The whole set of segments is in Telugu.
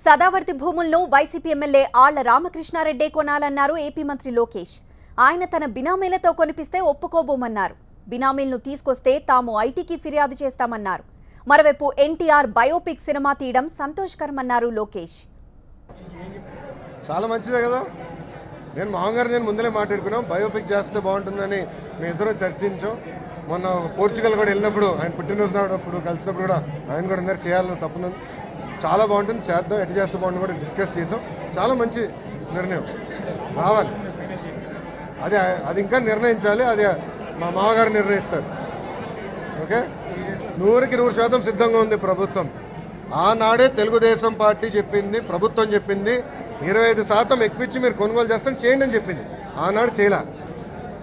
సదావర్తి భూములను YCP MLA Alla Ramakrishna Reddy కొనాలన్నారు AP మంత్రి లోకేష్. ఆయన తన బినామీలతో కొనిపిస్తే ఒప్పుకోబోమన్నారు. బినామీలను తీసుకొస్తే తాము ఐటీకి ఫిర్యాదు చేస్తామన్నారు. మరోవైపు ఎన్టీఆర్ బయోపిక్ సినిమా తీయడం సంతోషకరమన్నారు లోకేష్. చాలా మంచిదే కదా. నేను మామగారు ముందలే మాట్లాడుకున్నాం, బయోపిక్ చేస్తే బాగుంటుందని మేము ఇద్దరం చర్చించాం. మొన్న పోర్చుగల్ కూడా వెళ్ళినప్పుడు ఆయన పుట్టినరోజు నాడప్పుడు కలిసినప్పుడు కూడా ఆయన కూడా అందరూ చేయాలని తప్పునుంది. చాలా బాగుంటుంది, చేద్దాం, ఎటు చేస్తే బాగుంటుంది కూడా డిస్కస్ చేసాం. చాలా మంచి నిర్ణయం రావాలి. అది ఇంకా నిర్ణయించాలి, అది మా మామగారు నిర్ణయిస్తారు. ఓకే, 100కి 100% సిద్ధంగా ఉంది ప్రభుత్వం. ఆనాడే తెలుగుదేశం పార్టీ చెప్పింది, ప్రభుత్వం చెప్పింది 25% ఎక్కువిచ్చి మీరు కొనుగోలు చేస్తాను చేయండి అని చెప్పింది. ఆనాడు చేయలే.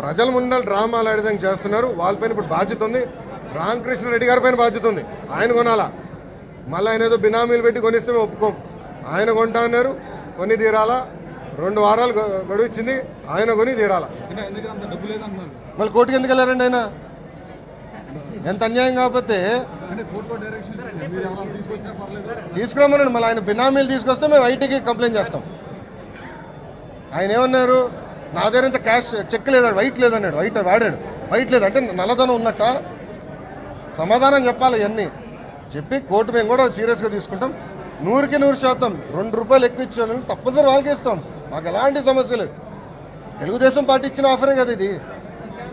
ప్రజల ముందు డ్రామాలు ఆడేదానికి చేస్తున్నారు. వాళ్ళపైన ఇప్పుడు బాధ్యత ఉంది. రామకృష్ణారెడ్డి గారి పైన బాధ్యత ఉంది. ఆయన కొనాలా. మళ్ళీ ఆయన ఏదో బినామీలు పెట్టి కొనిస్తే మేము ఒప్పుకోం. ఆయన కొంటా అన్నారు, కొని తీరాలా. 2 వారాలు గడువు ఇచ్చింది, ఆయన కొని తీరాలా. మళ్ళీ కోర్టుకి ఎందుకు వెళ్ళారండి ఆయన? ఎంత అన్యాయం. కాకపోతే తీసుకురమ్మనండి. మళ్ళీ ఆయన బినామీలు తీసుకొస్తే మేము ఐటీకి కంప్లైంట్ చేస్తాం. ఆయన ఏమన్నారు, నా దగ్గర ఇంత క్యాష్ చెక్ లేదాడు, వైట్ లేదన్నాడు. వైట్ వాడాడు, వైట్ లేదు అంటే నల్లధనం ఉన్నట్ట. సమాధానం చెప్పాలి. ఇవన్నీ చెప్పి కోర్టు మేము కూడా సీరియస్గా తీసుకుంటాం. 100కి 100% ₹2 ఎక్కువ ఇచ్చాను తప్పనిసరి వాళ్ళకి ఇస్తాం. మాకు ఎలాంటి సమస్య లేదు. తెలుగుదేశం పార్టీ ఇచ్చిన ఆఫరే కదా ఇది.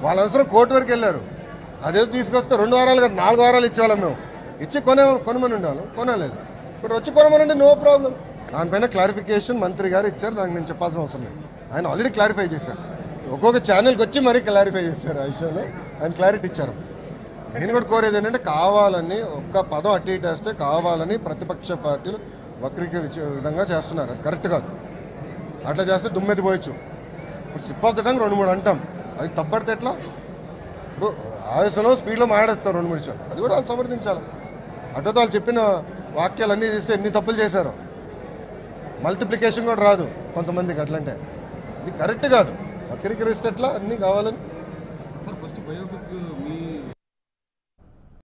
వాళ్ళ అవసరం కోర్టు వరకు వెళ్ళారు. అదే తీసుకొస్తే 2 వారాలు కదా 4 వారాలు ఇచ్చేవాళ్ళం. మేము ఇచ్చి కొనమని ఉండేవాళ్ళం, కొనలేదు. ఇప్పుడు వచ్చి కొనమనండి, నో ప్రాబ్లం. దానిపైన క్లారిఫికేషన్ మంత్రి గారు ఇచ్చారు. దానికి నేను చెప్పాల్సిన అవసరం లేదు. ఆయన ఆల్రెడీ క్లారిఫై చేశారు. ఒక్కొక్క ఛానల్కి వచ్చి మరీ క్లారిఫై చేశారు. ఆ విషయంలో ఆయన క్లారిటీ ఇచ్చారు. నేను కూడా కోరేది ఏంటంటే, కావాలని ఒక్క పదం అట్టి ఇటేస్తే కావాలని ప్రతిపక్ష పార్టీలు వక్రీకరించే విధంగా చేస్తున్నారు. అది కరెక్ట్ కాదు. అట్లా చేస్తే దుమ్మెది పోయచ్చు. ఇప్పుడు స్లిప్ ఆఫ్ ద టంగ్ 2-3 అంటాం, అది తప్పడితే ఎట్లా? ఇప్పుడు ఆవేశంలో స్పీడ్లో మాట్లాడేస్తారు 2-3 నిమిషాలు. అది కూడా వాళ్ళు సమర్థించాలి. అటు వాళ్ళు చెప్పిన వాక్యాలు అన్నీ తీస్తే ఎన్ని తప్పులు చేశారో. మల్టిప్లికేషన్ కూడా రాదు కొంతమందికి. అట్లంటే అది కరెక్ట్ కాదు. వక్రీకరిస్తే ఎట్లా? అన్నీ కావాలని